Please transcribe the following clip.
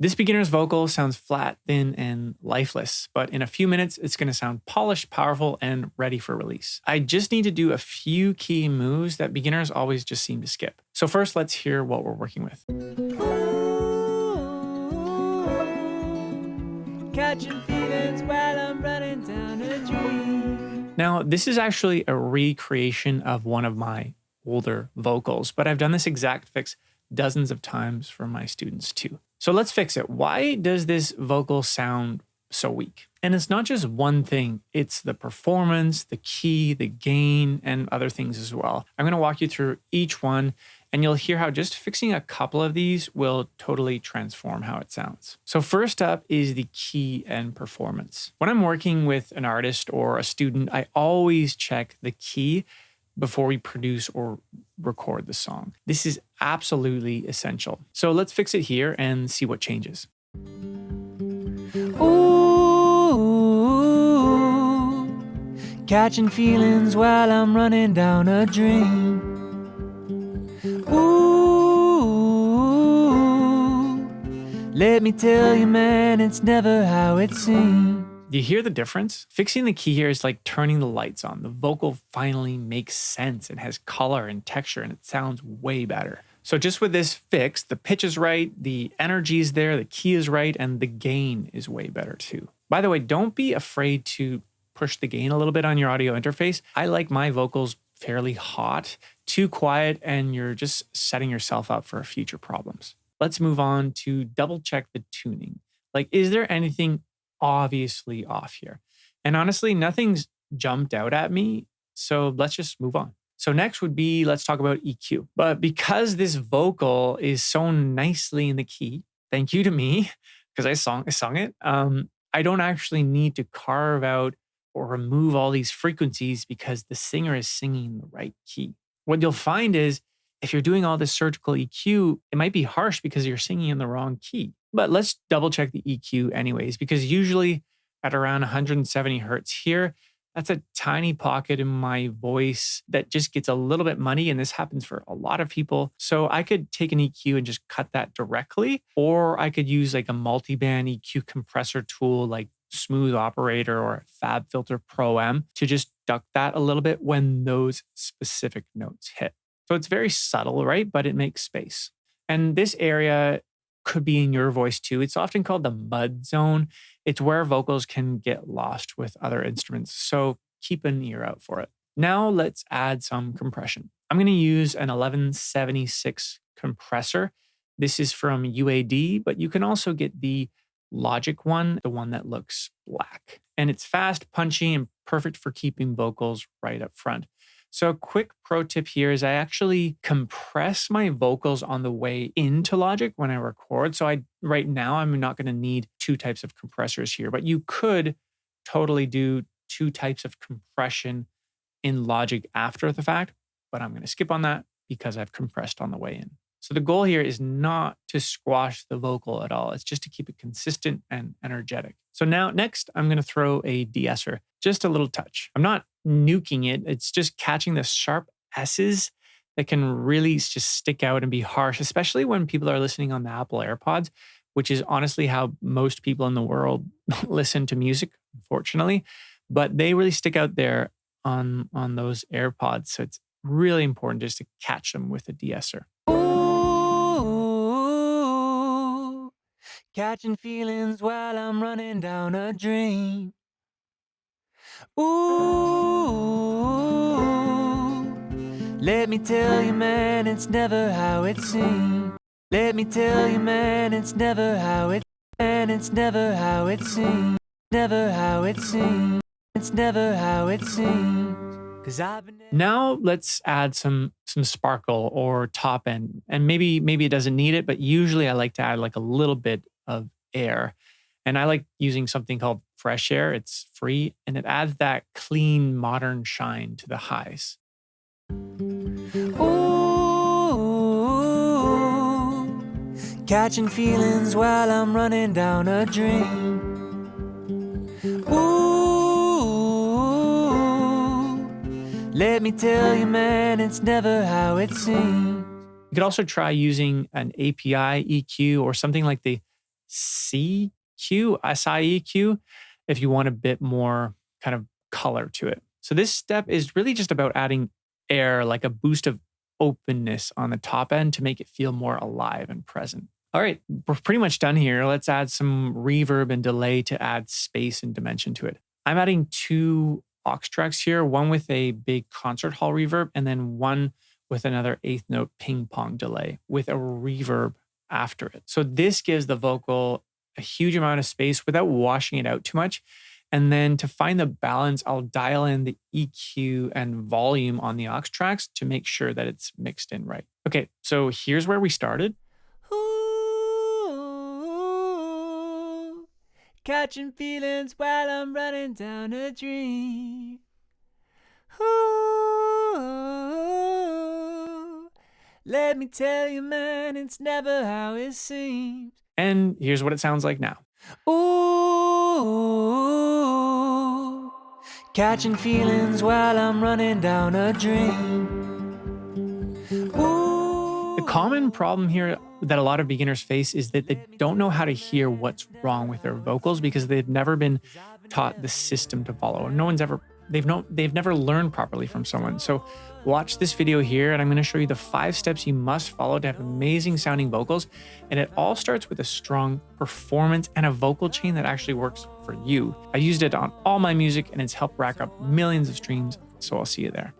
This beginner's vocal sounds flat, thin, and lifeless, but in a few minutes, it's going to sound polished, powerful, and ready for release. I just need to do a few key moves that beginners always just seem to skip. So first, let's hear what we're working with. Catching feelings while I'm running down a dream. Now, this is actually a recreation of one of my older vocals, but I've done this exact fix dozens of times for my students too. So let's fix it. Why does this vocal sound so weak? And it's not just one thing, it's the performance, the key, the gain, and other things as well. I'm going to walk you through each one, and you'll hear how just fixing a couple of these will totally transform how it sounds. So first up is the key and performance. When I'm working with an artist or a student, I always check the key before we produce or record the song. This is absolutely essential. So let's fix it here and see what changes. Ooh, catching feelings while I'm running down a dream. Ooh, let me tell you, man, it's never how it seems. Do you hear the difference? Fixing the key here is like turning the lights on. The vocal finally makes sense. It has color and texture, and it sounds way better. So just with this fix, the pitch is right, the energy is there, the key is right, and the gain is way better too. By the way, don't be afraid to push the gain a little bit on your audio interface. I like my vocals fairly hot, too quiet, and you're just setting yourself up for future problems. Let's move on to double check the tuning. Like, is there anything obviously off here? And honestly, nothing's jumped out at me. So let's just move on. So next would be, let's talk about EQ. But because this vocal is so nicely in the key, thank you to me, because I sung it, I don't actually need to carve out or remove all these frequencies because the singer is singing the right key. What you'll find is if you're doing all this surgical EQ, it might be harsh because you're singing in the wrong key. But let's double check the EQ anyways, because usually at around 170 hertz here, that's a tiny pocket in my voice that just gets a little bit muddy. And this happens for a lot of people. So I could take an EQ and just cut that directly, or I could use like a multi-band EQ compressor tool like Smooth Operator or FabFilter Pro M to just duck that a little bit when those specific notes hit. So it's very subtle, right? But it makes space. And this area could be in your voice too. It's often called the mud zone. It's where vocals can get lost with other instruments. So keep an ear out for it. Now let's add some compression. I'm going to use an 1176 compressor. This is from UAD, but you can also get the Logic one, the one that looks black. And it's fast, punchy, and perfect for keeping vocals right up front. So a quick pro tip here is I actually compress my vocals on the way into Logic when I record. So right now, I'm not going to need two types of compressors here, but you could totally do two types of compression in Logic after the fact, but I'm going to skip on that because I've compressed on the way in. So the goal here is not to squash the vocal at all. It's just to keep it consistent and energetic. So now next, I'm going to throw a de-esser, just a little touch. I'm not nuking it. It's just catching the sharp S's that can really just stick out and be harsh, especially when people are listening on the Apple AirPods, which is honestly how most people in the world listen to music, unfortunately. But they really stick out there on those AirPods. So it's really important just to catch them with a de-esser. Catching feelings while I'm running down a dream. Ooh, let me tell you, man, it's never how it seems. Let me tell you, man, it's never how it, and it's never how it seems. Never how it seems. It's never how it seems. Now let's add some sparkle or top end, and maybe it doesn't need it, but usually I like to add like a little bit of air, and I like using something called Fresh Air. It's free and it adds that clean, modern shine to the highs. Ooh, catching feelings while I'm running down a dream. Ooh, let me tell you, man, it's never how it seems. You could also try using an API EQ or something like the SIEQ, if you want a bit more kind of color to it. So this step is really just about adding air, like a boost of openness on the top end to make it feel more alive and present. All right, we're pretty much done here. Let's add some reverb and delay to add space and dimension to it. I'm adding 2 aux tracks here, one with a big concert hall reverb and then one with another 8th note ping pong delay with a reverb after it. So this gives the vocal a huge amount of space without washing it out too much. And then to find the balance, I'll dial in the EQ and volume on the aux tracks to make sure that it's mixed in right. Okay, so here's where we started. Ooh, catching feelings while I'm running down a dream. Ooh, let me tell you, man, it's never how it seems. And here's what it sounds like now. Ooh, catching feelings while I'm running down a dream. Ooh. The common problem here that a lot of beginners face is that they don't know how to hear what's wrong with their vocals because they've never been taught the system to follow. They've never learned properly from someone. So watch this video here and I'm going to show you the 5 steps you must follow to have amazing sounding vocals. And it all starts with a strong performance and a vocal chain that actually works for you. I used it on all my music and it's helped rack up millions of streams. So I'll see you there.